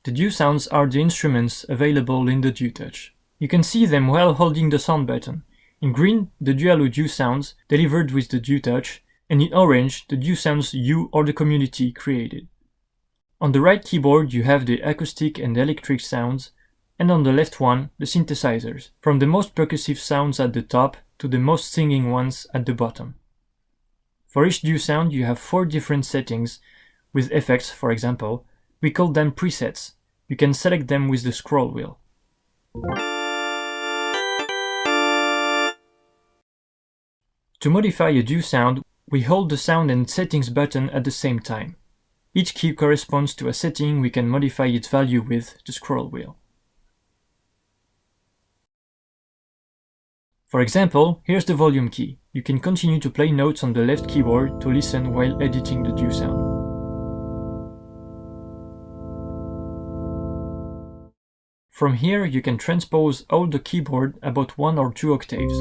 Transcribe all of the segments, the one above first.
The DUE sounds are the instruments available in the DUE Touch. You can see them while holding the sound button. In green, the dualo DUE sounds delivered with the DUE Touch, and in orange, the DUE sounds you or the community created. On the right keyboard you have the acoustic and electric sounds, and on the left one, the synthesizers, from the most percussive sounds at the top to the most singing ones at the bottom. For each DUE sound you have 4 different settings, with effects, for example. We call them presets. You can select them with the scroll wheel. To modify a DUE sound, we hold the sound and settings button at the same time. Each key corresponds to a setting we can modify its value with the scroll wheel. For example, here's the volume key. You can continue to play notes on the left keyboard to listen while editing the DUE sound. From here you can transpose all the keyboard about 1 or 2 octaves.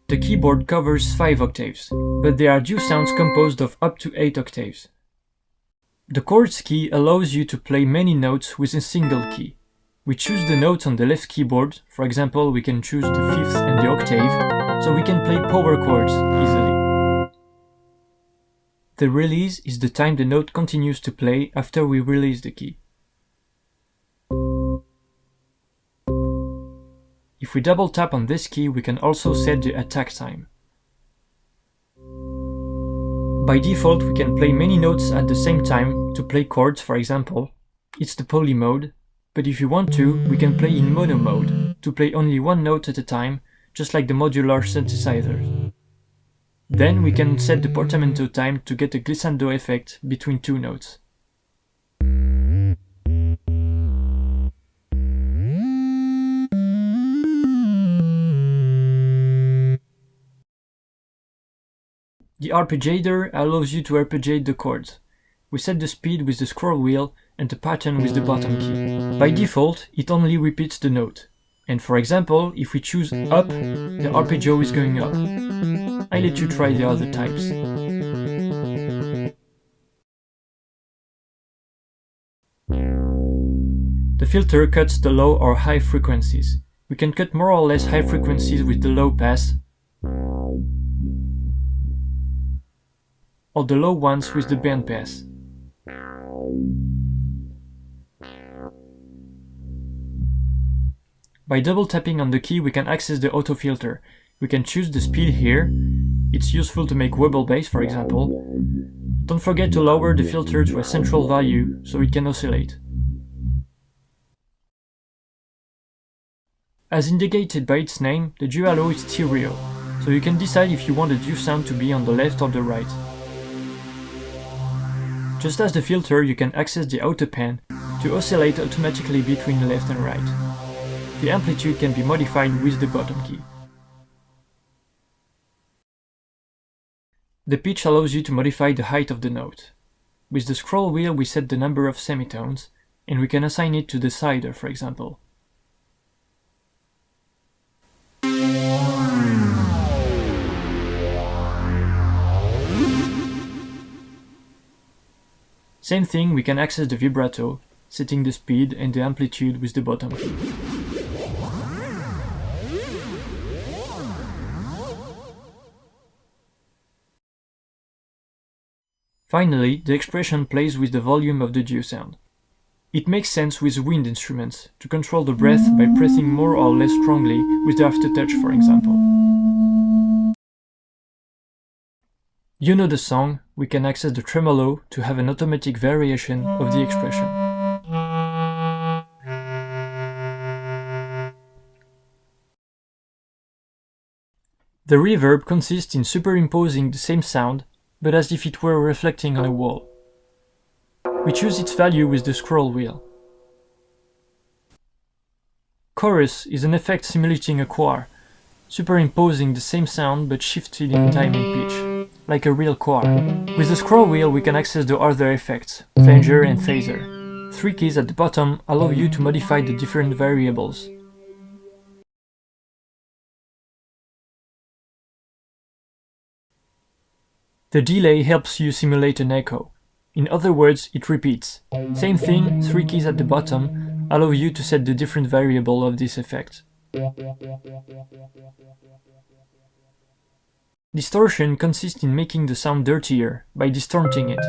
The keyboard covers 5 octaves, but there are DUE sounds composed of up to 8 octaves. The chords key allows you to play many notes with a single key. We choose the notes on the left keyboard. For example, we can choose the 5th and the octave, so we can play power chords easily. The release is the time the note continues to play after we release the key. If we double tap on this key, we can also set the attack time. By default, we can play many notes at the same time to play chords, for example. It's the poly mode, but if you want to, we can play in mono mode, to play only one note at a time, just like the modular synthesizers. Then we can set the Portamento time to get a glissando effect between 2 notes. The arpeggiator allows you to arpeggiate the chords. We set the speed with the scroll wheel and the pattern with the bottom key. By default, it only repeats the note. And for example, if we choose up, the arpeggio is going up. I let you try the other types. The filter cuts the low or high frequencies. We can cut more or less high frequencies with the low pass, or the low ones with the band pass. By double tapping on the key we can access the auto filter. We can choose the speed here. It's useful to make wobble bass, for example. Don't forget to lower the filter to a central value so it can oscillate. As indicated by its name, the dualo is stereo, so you can decide if you want the DUE sound to be on the left or the right. Just as the filter, you can access the auto pan to oscillate automatically between left and right. The amplitude can be modified with the bottom key. The pitch allows you to modify the height of the note. With the scroll wheel we set the number of semitones, and we can assign it to the decider, for example. Same thing, we can access the vibrato, setting the speed and the amplitude with the bottom key. Finally, the expression plays with the volume of the DUE sound. It makes sense with wind instruments, to control the breath by pressing more or less strongly with the aftertouch, for example. You know the song, we can access the tremolo to have an automatic variation of the expression. The reverb consists in superimposing the same sound, but as if it were reflecting on a wall. We choose its value with the scroll wheel. Chorus is an effect simulating a choir, superimposing the same sound but shifted in time and pitch, like a real choir. With the scroll wheel we can access the other effects, Flanger and Phaser. 3 keys at the bottom allow you to modify the different variables. The delay helps you simulate an echo. In other words, it repeats. Same thing, 3 keys at the bottom allow you to set the different variable of this effect. Distortion consists in making the sound dirtier by distorting it.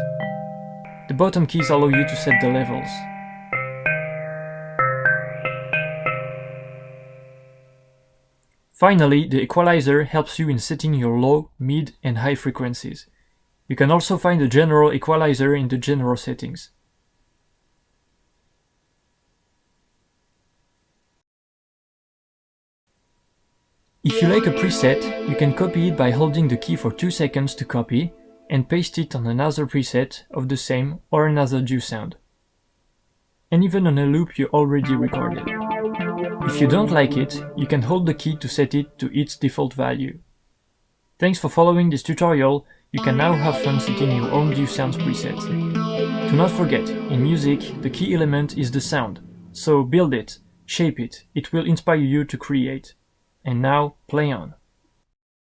The bottom keys allow you to set the levels. Finally, the equalizer helps you in setting your low, mid, and high frequencies. You can also find the general equalizer in the general settings. If you like a preset, you can copy it by holding the key for 2 seconds to copy and paste it on another preset of the same or another due sound. And even on a loop you already recorded. If you don't like it, you can hold the key to set it to its default value. Thanks for following this tutorial. You can now have fun setting your own due sounds preset. Do not forget, in music, the key element is the sound, so build it, shape it, it will inspire you to create. And now, play on.